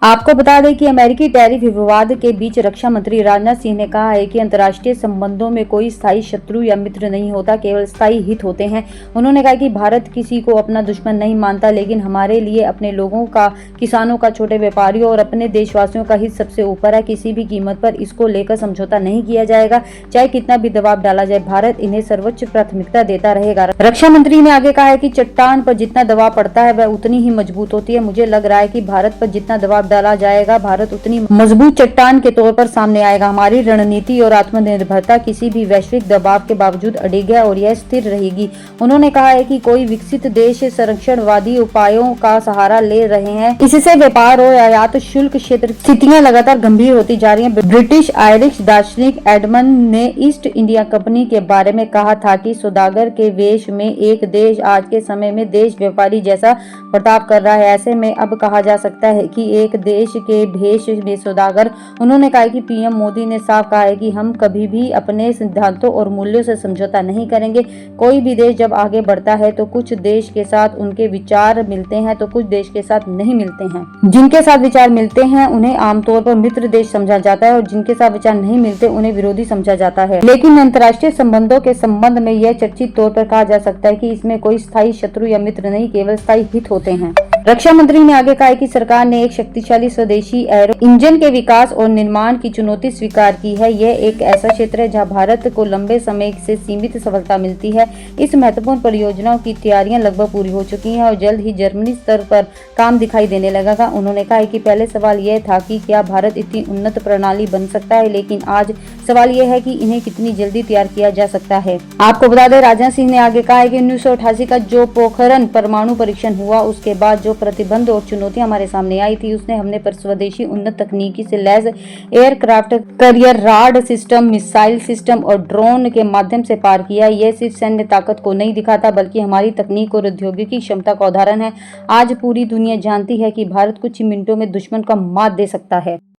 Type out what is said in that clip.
आपको बता दें कि अमेरिकी टैरिफ विवाद के बीच रक्षा मंत्री राजनाथ सिंह ने कहा है कि अंतर्राष्ट्रीय संबंधों में कोई स्थायी शत्रु या मित्र नहीं होता, केवल स्थायी हित होते हैं। उन्होंने कहा कि भारत किसी को अपना दुश्मन नहीं मानता, लेकिन हमारे लिए अपने लोगों का, किसानों का, छोटे व्यापारियों और अपने देशवासियों का हित सबसे ऊपर है। किसी भी कीमत पर इसको लेकर समझौता नहीं किया जाएगा, चाहे कितना भी दबाव डाला जाए। भारत इन्हें सर्वोच्च प्राथमिकता देता रहेगा। रक्षा मंत्री ने आगे कहा है कि चट्टान पर जितना दबाव पड़ता है वह उतनी ही मजबूत होती है। मुझे लग रहा है कि भारत पर जितना दबाव डाला जाएगा, भारत उतनी मजबूत चट्टान के तौर पर सामने आएगा। हमारी रणनीति और आत्मनिर्भरता किसी भी वैश्विक दबाव के बावजूद अडिग है और यह स्थिर रहेगी। उन्होंने कहा है कि कोई विकसित देश संरक्षणवादी उपायों का सहारा ले रहे हैं, इससे व्यापार और आयात शुल्क क्षेत्र स्थितियां लगातार गंभीर होती जा रही हैं। ब्रिटिश आयरिश दार्शनिक एडमंड ने ईस्ट इंडिया कंपनी के बारे में कहा था कि सौदागर के वेश में एक देश आज के समय में देश व्यापारी जैसा बर्ताव कर रहा है। ऐसे में अब कहा जा सकता है कि एक देश के भेष में सौदागर। उन्होंने कहा कि पीएम मोदी ने साफ कहा है कि हम कभी भी अपने सिद्धांतों और मूल्यों से समझौता नहीं करेंगे। कोई भी देश जब आगे बढ़ता है तो कुछ देश के साथ उनके विचार मिलते हैं तो कुछ देश के साथ नहीं मिलते हैं। जिनके साथ विचार मिलते हैं उन्हें आमतौर पर मित्र देश समझा जाता है और जिनके साथ विचार नहीं मिलते उन्हें विरोधी समझा जाता है। लेकिन अंतर्राष्ट्रीय संबंधों के संबंध में यह चर्चित तौर पर कहा जा सकता है कि इसमें कोई स्थायी शत्रु या मित्र नहीं, केवल स्थायी हित होते हैं। रक्षा मंत्री ने आगे कहा कि सरकार ने एक शक्तिशाली स्वदेशी एरो इंजन के विकास और निर्माण की चुनौती स्वीकार की है। यह एक ऐसा क्षेत्र है जहां भारत को लंबे समय से सीमित सफलता मिलती है। इस महत्वपूर्ण परियोजनाओं की तैयारियां लगभग पूरी हो चुकी हैं और जल्द ही जर्मनी स्तर पर काम दिखाई देने लगेगा। उन्होंने कहा कि पहले सवाल यह था कि क्या भारत इतनी उन्नत प्रणाली बन सकता है, लेकिन आज सवाल यह है कि इन्हें कितनी जल्दी तैयार किया जा सकता है। आपको बता दें, राजनाथ सिंह ने आगे कहा है कि 1988 का जो पोखरण परमाणु परीक्षण हुआ, उसके बाद जो प्रतिबंध और चुनौतियां हमारे सामने आई थी, उसने हमने पर स्वदेशी उन्नत तकनीकी से लैस एयरक्राफ्ट कैरियर, राड सिस्टम, मिसाइल सिस्टम और ड्रोन के माध्यम से पार किया। यह सिर्फ सैन्य ताकत को नहीं दिखाता बल्कि हमारी तकनीक और औद्योगिकी क्षमता का उदाहरण है। आज पूरी दुनिया जानती है कि भारत कुछ ही मिनटों में दुश्मन का मात दे सकता है।